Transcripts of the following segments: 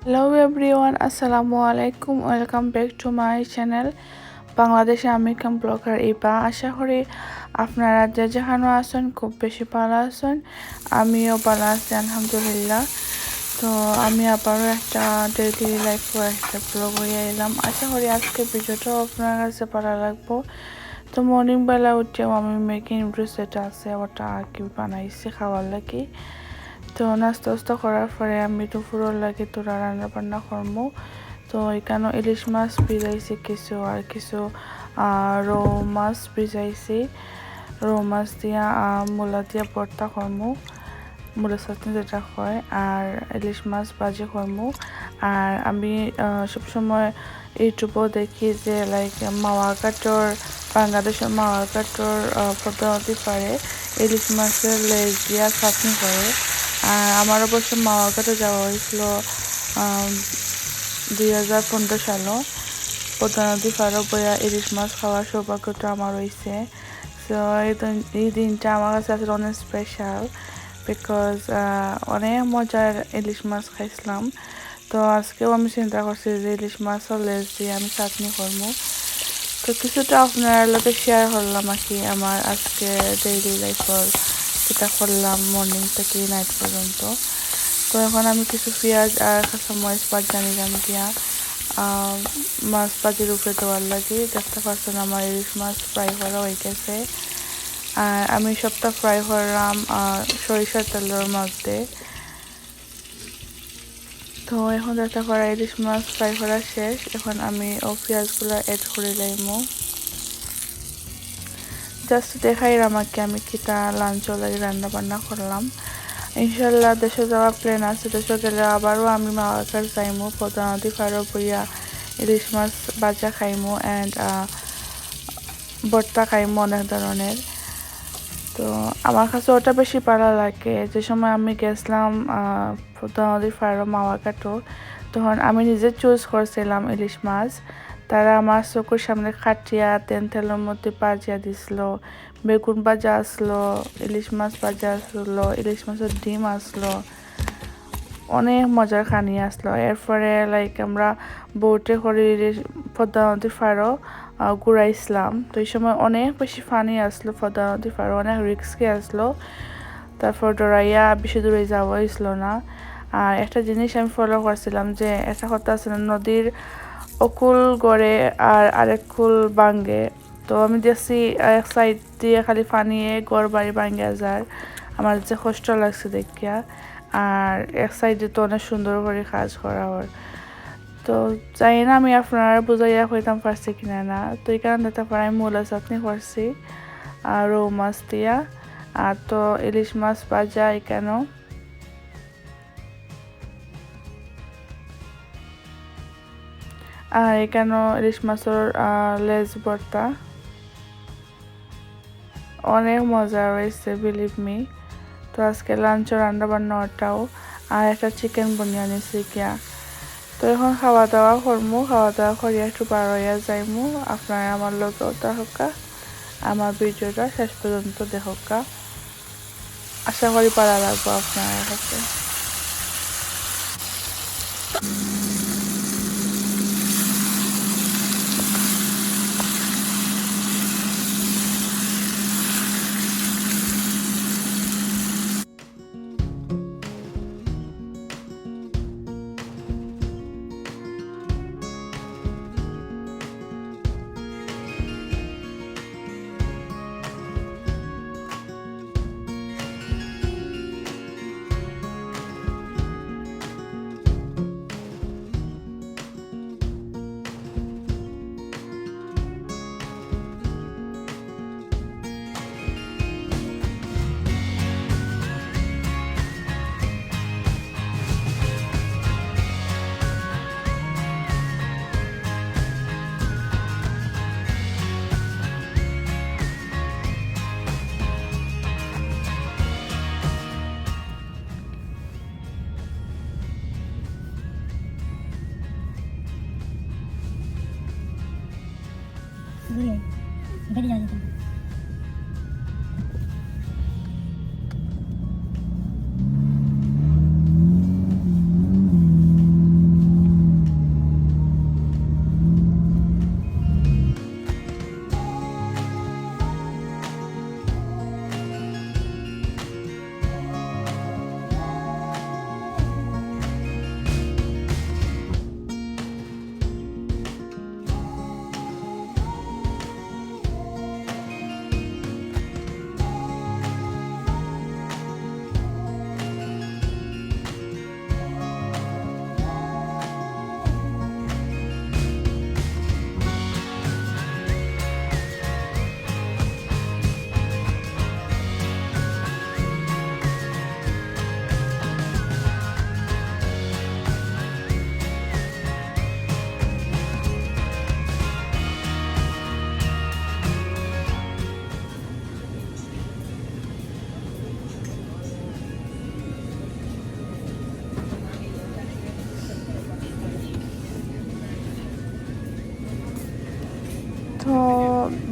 Hello everyone, Assalamu alaikum. Welcome back to my channel Bangladeshi American blogger ইবা। আশা করি আপনারা যে যেখানে আছেন খুব বেশি ভালো আছেন। আমিও ভালো আছি আলহামদুলিল্লাহ। তো আমি আবারও একটা ডেইলি লাইফে একটা ব্লগ হয়ে এলাম। আশা করি আজকে ভিডিওটাও আপনার কাছে ভালো লাগবো। তো মর্নিং বেলা উঠেও আমি মেকি নুডলস যেটা আছে ওটা আর কি বানাইছি খাওয়ার লাগি। তো নাস্তা করার পরে আমি দুপুরের লাগে তোরা রান্না বান্না করবো। তো এখানে ইলিশ মাছ ভিজাইছি কিছু আর কিছু রৌ মাছ ভিজাইছি। রৌ মাছ দিয়া মূলা দিয়া ভর্তা করবো, মূলা চাটনি যেটা হয়, আর ইলিশ মাছ ভাজি করবো। আর আমি সবসময় ইউটিউবেও দেখি যে লাইক মাওয়া কাটোর বাংলাদেশের মাওয়া কাটোর পদ্ধতি পারে ইলিশ মাছের লেজ দিয়া চাটনি করে। আর আমার অবশ্য মাওয়া কাটে যাওয়া হয়েছিল 2015 সালে। পদ্মা পাড়ও বইয়া ইলিশ মাছ খাওয়ার সৌভাগ্যটা আমার হয়েছে। সো এই দিনটা আমার কাছে আসলে অনেক স্পেশাল, বিকজ অনেক মজার ইলিশ মাছ খাইছিলাম। তো আজকেও আমি চিন্তা করছি যে ইলিশ মাছের লেজ দিয়ে আমি চাটনি করবো। তো কিছুটা আপনার লোকে শেয়ার করলাম আর কি আমার আজকে ডেইলি লাইফের যেটা করলাম মর্নিং থেকে নাইট পর্যন্ত। তো এখন আমি কিছু পেঁয়াজ আর কাঁচামরিচ ভাজা নিলাম দিয়া মাছ ভাজির উপরে দেওয়ার লাগে। দেখতে পাচ্ছেন আমার ইলিশ মাছ ফ্রাই করা হয়ে গেছে। আর আমি সবটা ফ্রাই করলাম সরিষার তেলের মধ্যে। তো এখন দেখতে পারা ইলিশ মাছ ফ্রাই করা শেষ। এখন আমি পেঁয়াজগুলো অ্যাড করে লাইমো। জাস্ট দেখাইলাম আমাকে আমি কিটা লাঞ্চ লাগে রান্না বান্না করলাম। ইনশাল্লাহ দেশে যাওয়ার প্ল্যান আছে। দেশে গেলে আবারও আমি মাওয়াকার যাইমো, পদ্মা নদী পাড়ও বইয়া ইলিশ মাছ ভাজা খাইমো অ্যান্ড ভর্তা খাইমো অনেক ধরনের। তো আমার কাছে ওটা বেশি ভালো লাগে। যে সময় আমি গেছিলাম পদ্মা নদীর পাড়ও মাওয়াকাটো, তখন আমি নিজে চুজ করছিলাম ইলিশ মাছ। তারা আমার চোখের সামনে কাটিয়া তেলের মধ্যে ভাজিয়া দিছিল। বেগুন ভাজা আসলো, ইলিশ মাছ ভাজা আসলো, ইলিশ মাছের ডিম আসলো, অনেক মজার খানি আসলো। এরপরে লাইক আমরা বোটে করে ইলিশ পদ্মা নদীর পাড়ও ঘুরাইছিলাম। তো এই সময় অনেক বেশি ফানি আসলো, পদ্মা নদীর পাড়ও অনেক রিস্কি আসলো। তারপর ডরাইয়া বেশি দূরে যাওয়া হয়েছিল না। আর একটা জিনিস আমি ফলো করছিলাম যে একটা কথা আছে না, নদীর অকুল গড়ে আর আরেক কুল ভাঙ্গে। তো আমি দেখছি এক সাইড দিয়ে খালি ফানিয়ে গড় বাড়ি ভাঙ্গা যায়, আমার যে কষ্ট লাগছে দেখিয়া। আর এক সাইডে তো অনেক সুন্দর করে কাজ করা হয়। তো জানি না আমি আপনারা বুঝাইয়া হইতাম পারছি কিনা না। তো এই কারণে তারপর আমি মূলা চাটনি করছি আর রৌ মাছ দিয়া, আর তো ইলিশ মাছ ভাজা এখানেও। আর এখানেও ইলিশ মাছের লেজ ভর্তা অনেক মজা হয়েছে, বিলিভ মি। তো আজকে লাঞ্চ রান্না বান্না ওটাও, আর একটা চিকেন বনিয়ে আনিছি গিয়া। তো এখন খাওয়া দাওয়া করবো, খাওয়া দাওয়া করিয়া একটু বার হইয়া যাইমু। আপনারা আমার লোক দেখা আমার ভিডিওটা শেষ পর্যন্ত দেখা, আশা করি ভালো লাগবো আপনার কাছে।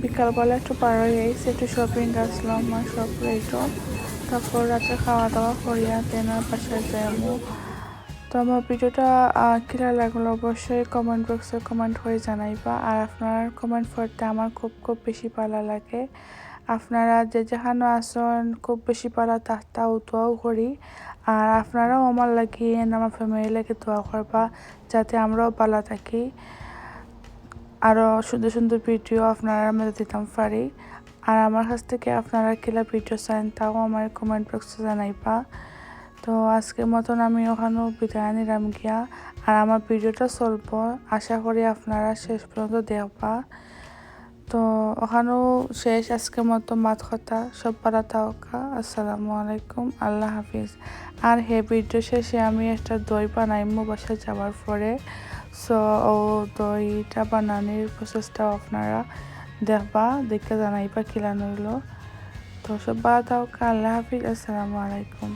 বিকালবেলা একটু পার হয়ে গেছে, একটু শপিং আসলাম আর সব রেটো, তারপর রাতে খাওয়া দাওয়া করিয়া দেন আর বাসায় যাবো। তো আমার ভিডিওটা কিলা লাগলো অবশ্যই কমেন্ট বক্সে কমেন্ট হয়ে জানাইবা। আর আপনার কমেন্ট পড়তে আমার খুব খুব বেশি ভালো লাগে। আপনারা যে যেখানে আসন খুব বেশি পারা তাহতাও দোয়াও করি। আর আপনারাও আমার লাগিয়ে আমার ফ্যামিলি লাগে দোয়া করবা যাতে আমরাও ভালো থাকি, আরও সুন্দর সুন্দর ভিডিও আপনারা মধ্যে দিতাম পারি। আর আমার কাছ থেকে আপনারা কিলা ভিডিও চান তাও আমার কমেন্ট বক্সে জানাইবা। তো আজকের মতন আমি ওখানেও বিদায় নিলাম গিয়া। আর আমার ভিডিওটা চলবো, আশা করি আপনারা শেষ পর্যন্ত দেখবা। তো ওখানেও শেষ আজকের মতো মাত কথা, সব পারা থাকা। আসসালামু আলাইকুম, আল্লাহ হাফিজ। আর হে ভিডিও শেষে আমি একটা দই বানাইমো বাসায় যাওয়ার পরে। সো ও দইটা বানানোর প্রসেসটাও আপনারা দেখবা, দেখে জানাইবা কিলানো হইলো। তো সব পারা থাকা, আল্লাহ হাফিজ, আসসালামু আলাইকুম।